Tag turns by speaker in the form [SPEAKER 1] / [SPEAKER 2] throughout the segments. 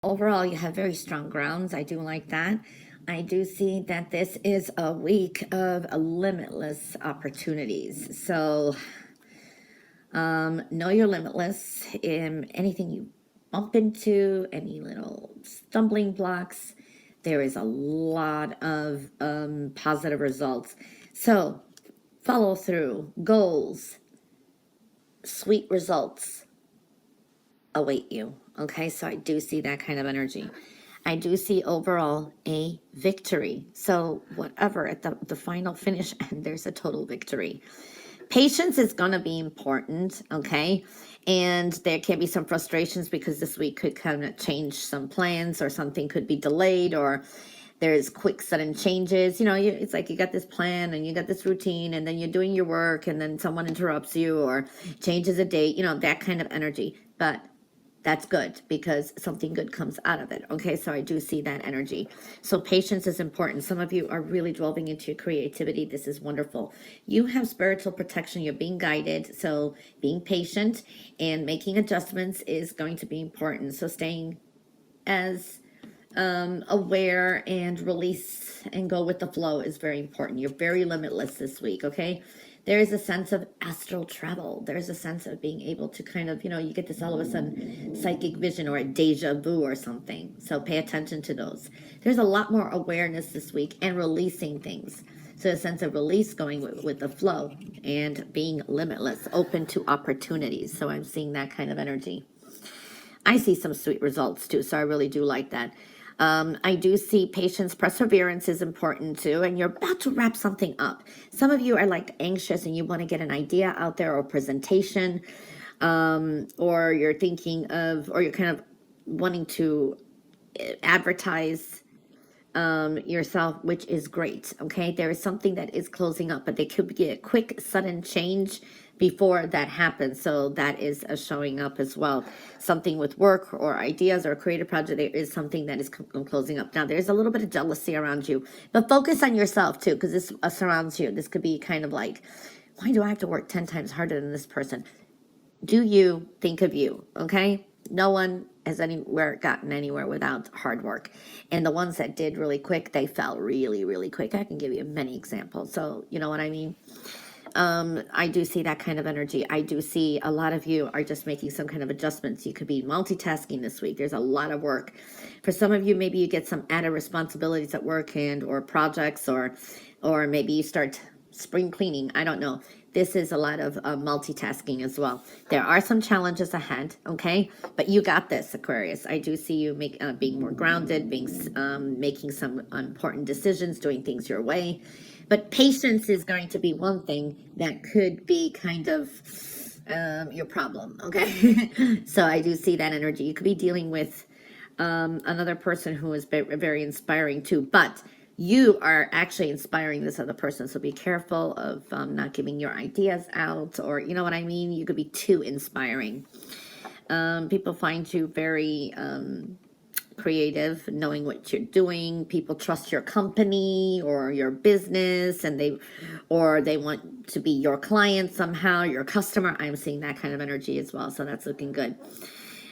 [SPEAKER 1] Overall, you have very strong grounds. I do like that. I do see that this is a week of limitless opportunities. So know you're limitless in anything you bump into, any little stumbling blocks. There is a lot of positive results. So follow through, goals, sweet results await you. Okay, so I do see that kind of energy. I do see overall a victory. So whatever, at the final finish, and there's a total victory. Patience is going to be important, okay? And there can be some frustrations because this week could kind of change some plans, or something could be delayed, or there's quick sudden changes. It's like you got this plan and you got this routine, and then you're doing your work, and then someone interrupts you or changes a date, that kind of energy. But that's good because something good comes out of it. Okay, so I do see that energy. So patience is important. Some of you are really delving into your creativity. This is wonderful. You have spiritual protection. You're being guided. So being patient and making adjustments is going to be important. So staying as aware and release and go with the flow is very important. You're very limitless this week, okay? There is a sense of astral travel. There's a sense of being able to kind of, you get this all of a sudden psychic vision or a deja vu or something. So pay attention to those. There's a lot more awareness this week and releasing things. So a sense of release going with the flow and being limitless, open to opportunities. So I'm seeing that kind of energy. I see some sweet results too, so I really do like that. I do see patience, perseverance is important too, and you're about to wrap something up. Some of you are like anxious and you want to get an idea out there or presentation, or you're thinking of, or you're kind of wanting to advertise yourself, which is great. Okay, there is something that is closing up, but there could be a quick sudden change before that happens. So that is showing up as well. Something with work or ideas or creative project, there is something that is closing up. Now there's a little bit of jealousy around you, but focus on yourself too, because this surrounds you. This could be kind of like, why do I have to work 10 times harder than this person? Do you think of you? Okay, no one has gotten anywhere without hard work, and the ones that did really quick, they fell really, really quick. I can give you many examples, so you know what I mean. I do see that kind of energy. I do see a lot of you are just making some kind of adjustments. You could be multitasking this week. There's a lot of work. For some of you, maybe you get some added responsibilities at work and or projects, or maybe you start spring cleaning. I don't know. This is a lot of multitasking as well. There are some challenges ahead, okay? But you got this, Aquarius. I do see you being more grounded, making some important decisions, doing things your way. But patience is going to be one thing that could be kind of your problem, okay? So I do see that energy. You could be dealing with another person who is very inspiring too, but you are actually inspiring this other person. So be careful of not giving your ideas out, or you know what I mean? You could be too inspiring. People find you very creative, knowing what you're doing. People trust your company or your business, and they want to be your client somehow, your customer. I'm seeing that kind of energy as well, so that's looking good.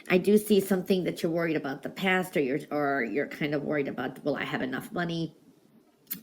[SPEAKER 1] I do see something that you're worried about the past, or you're kind of worried about, will I have enough money?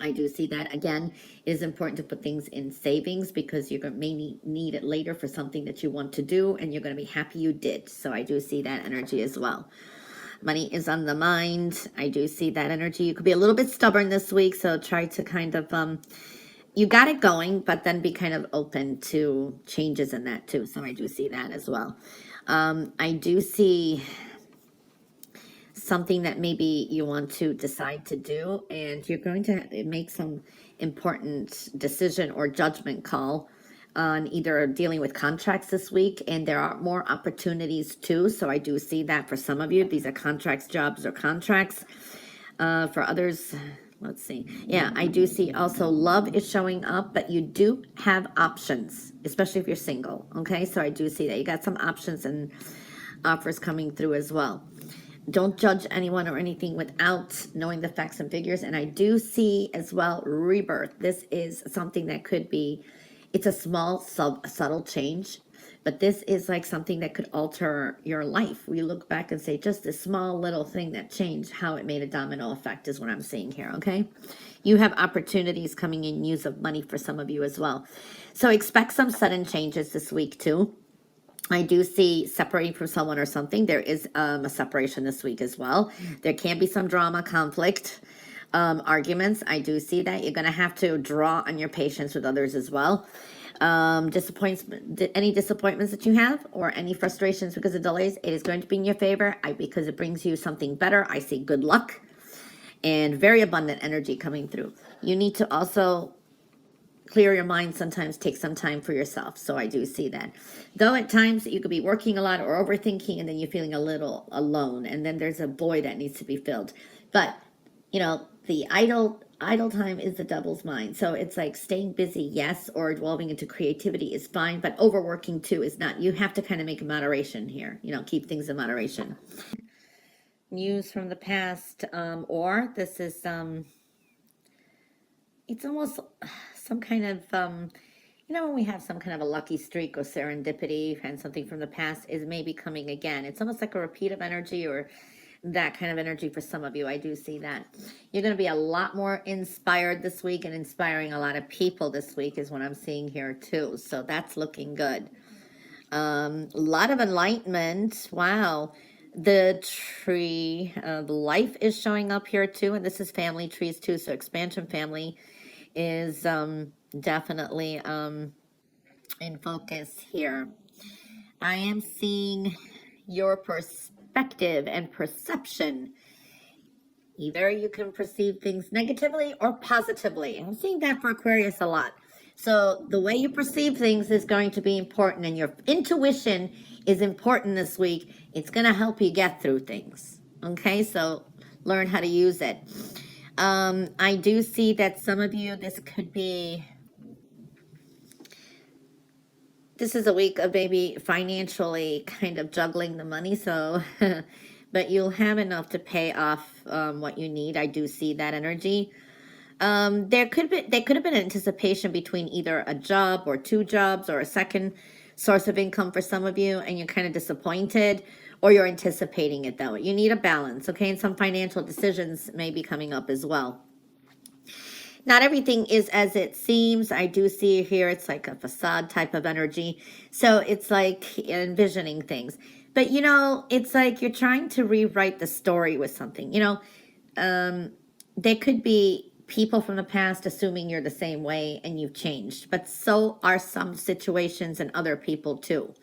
[SPEAKER 1] I do see that. Again, it is important to put things in savings because you may need it later for something that you want to do, and you're going to be happy you did. So I do see that energy as well. Money is on the mind. I do see that energy. You could be a little bit stubborn this week, so try to kind of, you got it going, but then be kind of open to changes in that too. So I do see that as well. I do see something that maybe you want to decide to do, and you're going to make some important decision or judgment call on either dealing with contracts this week, and there are more opportunities too. So I do see that for some of you, these are contracts, jobs, or contracts. For others, let's see. Yeah, I do see also love is showing up, but you do have options, especially if you're single. Okay, so I do see that you got some options and offers coming through as well. Don't judge anyone or anything without knowing the facts and figures. And I do see as well rebirth. This is something that could be, it's a small, subtle change, but this is like something that could alter your life. We look back and say, just this small little thing that changed, how it made a domino effect is what I'm seeing here, okay? You have opportunities coming in, use of money for some of you as well. So expect some sudden changes this week too. I do see separating from someone or something. There is a separation this week as well. There can be some drama, conflict, arguments. I do see that. You're going to have to draw on your patience with others as well. Any disappointments that you have or any frustrations because of delays, it is going to be in your favor because it brings you something better. I see good luck and very abundant energy coming through. You need to also clear your mind, sometimes take some time for yourself. So I do see that. Though at times you could be working a lot or overthinking and then you're feeling a little alone and then there's a void that needs to be filled. But, you know, the idle time is the devil's mind. So it's like staying busy, yes, or delving into creativity is fine, but overworking too is not. You have to kind of make a moderation here, you know, keep things in moderation. News from the past, or this is it's almost some kind of, you know, when we have some kind of a lucky streak or serendipity and something from the past is maybe coming again. It's almost like a repeat of energy or that kind of energy for some of you. I do see that. You're going to be a lot more inspired this week and inspiring a lot of people this week is what I'm seeing here too. So that's looking good. A lot of enlightenment. Wow. The tree of life is showing up here too. And this is family trees too. So expansion family is definitely in focus here. I am seeing your perspective and perception. Either you can perceive things negatively or positively. I'm seeing that for Aquarius a lot. So the way you perceive things is going to be important, and your intuition is important this week. It's going to help you get through things. Okay, so learn how to use it. I do see that some of you, this is a week of maybe financially kind of juggling the money. So, but you'll have enough to pay off what you need. I do see that energy. There could have been anticipation between either a job or two jobs or a second source of income for some of you, and you're kind of disappointed, or you're anticipating it though. You need a balance, okay? And some financial decisions may be coming up as well. Not everything is as it seems. I do see here it's like a facade type of energy. So it's like envisioning things. But, you know, it's like you're trying to rewrite the story with something. You know, there could be people from the past assuming you're the same way and you've changed. But so are some situations and other people too.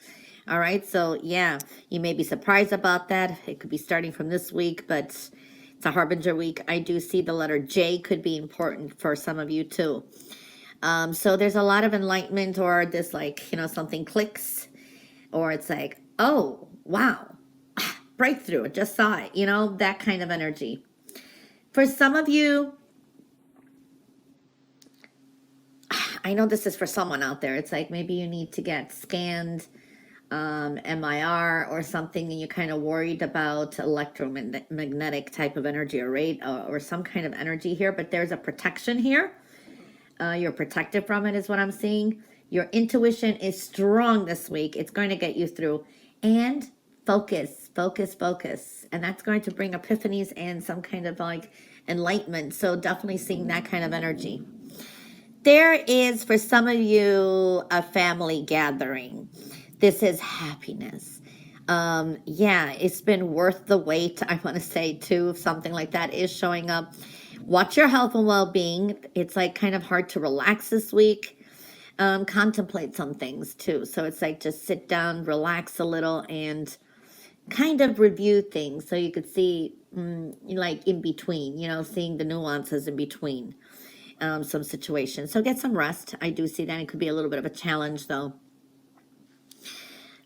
[SPEAKER 1] All right. So, yeah, you may be surprised about that. It could be starting from this week, but it's a harbinger week. I do see the letter J could be important for some of you too. So there's a lot of enlightenment, or this, like, you know, something clicks, or it's like, oh, wow, breakthrough, I just saw it, you know, that kind of energy. For some of you, I know this is for someone out there. It's like maybe you need to get scanned, MIR or something, and you're kind of worried about electromagnetic type of energy or rate or some kind of energy here, but there's a protection here. You're protected from it is what I'm seeing. Your intuition is strong this week. It's going to get you through. And focus. And that's going to bring epiphanies and some kind of like enlightenment. So definitely seeing that kind of energy. There is, for some of you, a family gathering. This is happiness. Yeah, it's been worth the wait, I want to say, too, if something like that is showing up. Watch your health and well-being. It's like kind of hard to relax this week. Contemplate some things, too. So it's like just sit down, relax a little, and kind of review things so you could see, like, in between, you know, seeing the nuances in between some situations. So get some rest. I do see that. It could be a little bit of a challenge, though.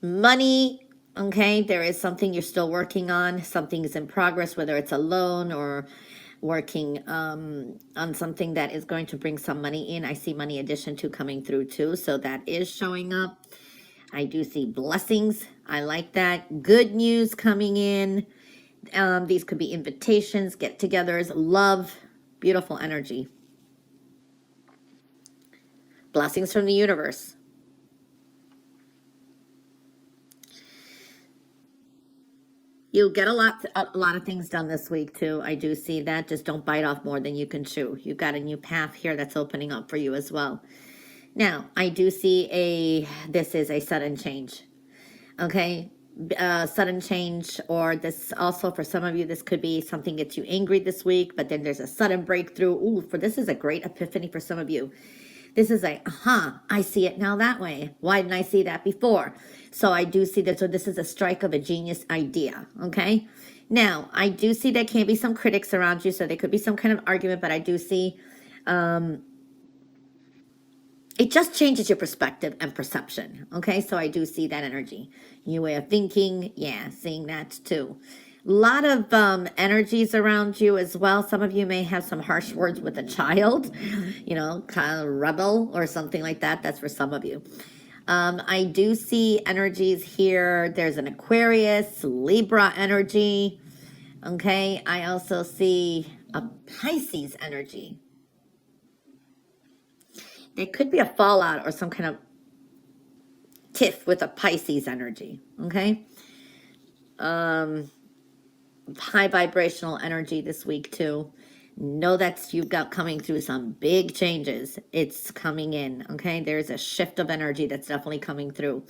[SPEAKER 1] Money, okay, there is something you're still working on. Something is in progress, whether it's a loan or working on something that is going to bring some money in. I see money addition to coming through too, so that is showing up. I do see blessings. I like that. Good news coming in. These could be invitations, get-togethers, love, beautiful energy. Blessings from the universe. You get a lot of things done this week too. I do see that. Just don't bite off more than you can chew. You've got a new path here that's opening up for you as well. Now, I do see this is a sudden change. Okay, sudden change, or this also for some of you, this could be something gets you angry this week, but then there's a sudden breakthrough. Ooh, this is a great epiphany for some of you. This is a, I see it now that way. Why didn't I see that before? So I do see that. So this is a strike of a genius idea. Okay. Now, I do see there can be some critics around you. So there could be some kind of argument, but I do see it just changes your perspective and perception. Okay. So I do see that energy. New way of thinking. Yeah. Seeing that too. A lot of energies around you as well. Some of you may have some harsh words with a child, you know, kind of rebel or something like that. That's for some of you. I do see energies here. There's an Aquarius, Libra energy. Okay. I also see a Pisces energy. There could be a fallout or some kind of tiff with a Pisces energy. Okay. High vibrational energy this week too. Know that you've got coming through some big changes. It's coming in. Okay. There's a shift of energy that's definitely coming through.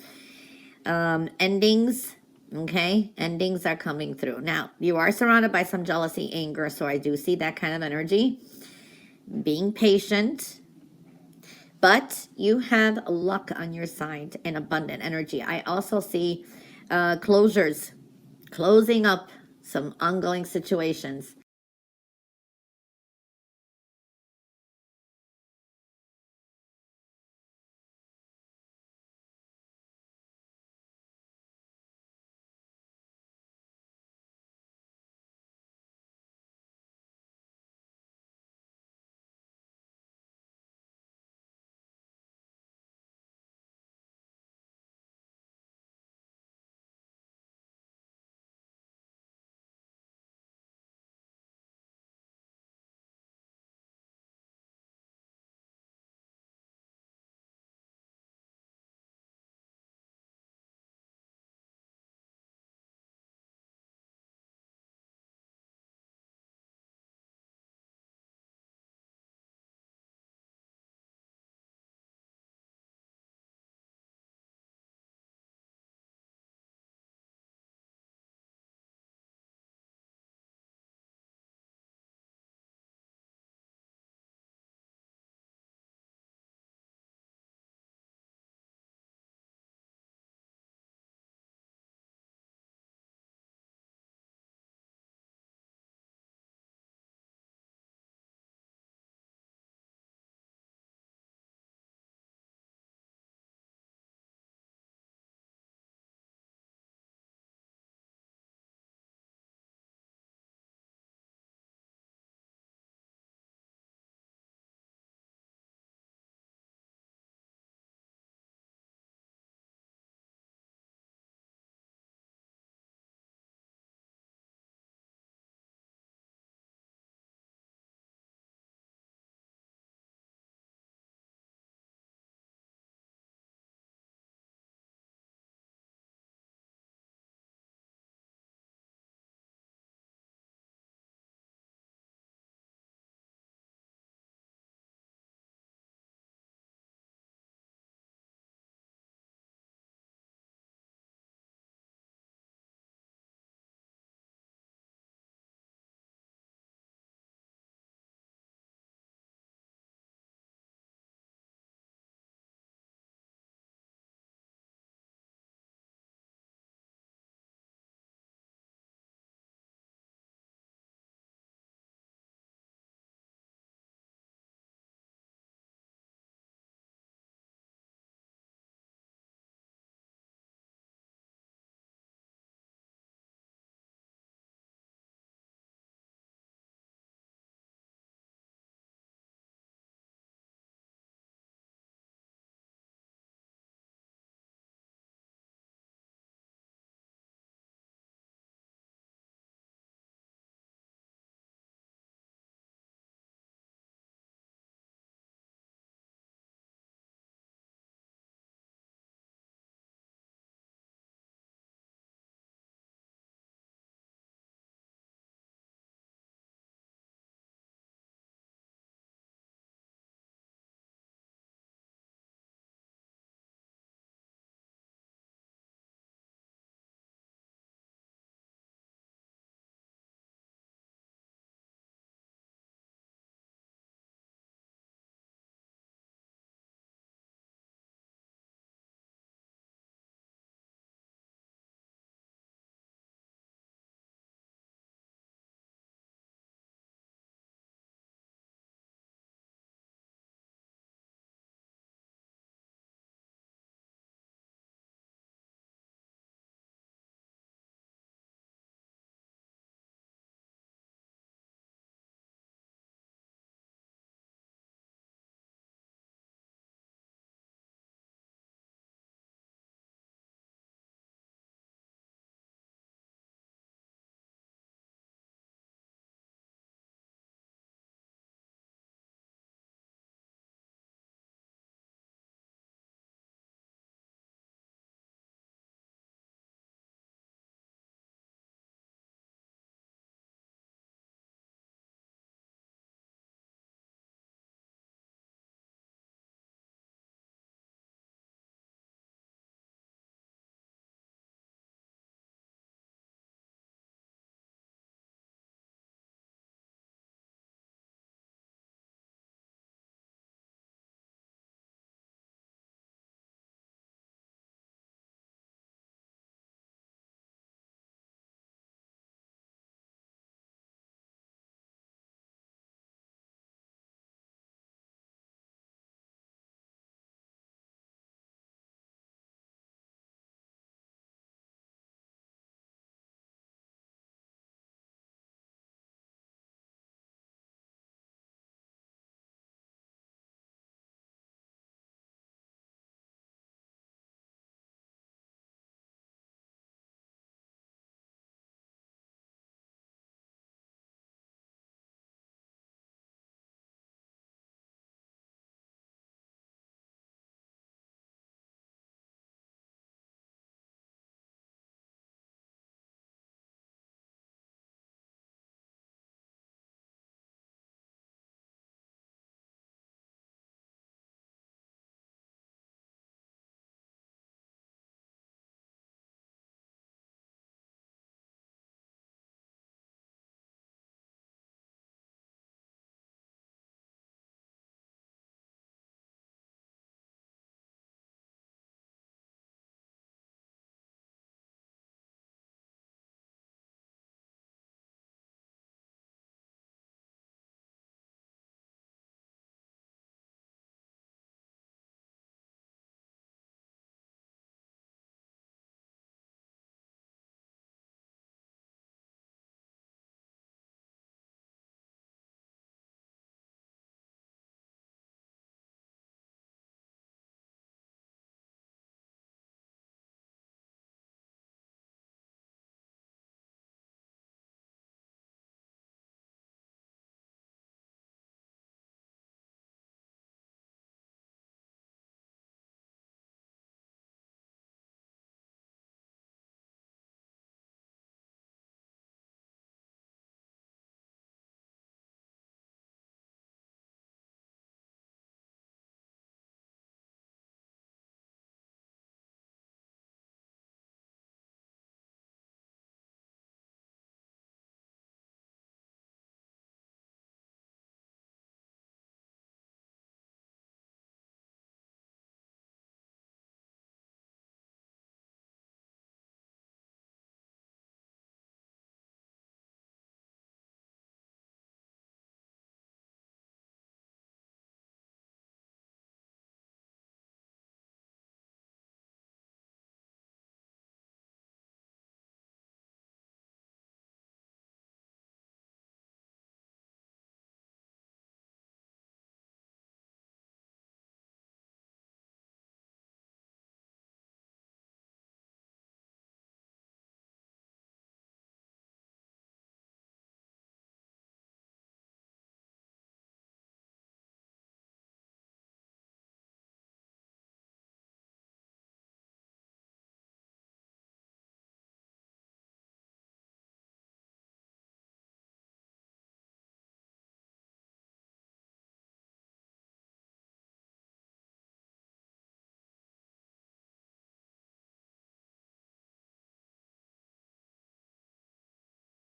[SPEAKER 1] Endings. Okay. Endings are coming through. Now, you are surrounded by some jealousy, anger. So I do see that kind of energy. Being patient. But you have luck on your side and abundant energy. I also see closures. Closing up some ongoing situations.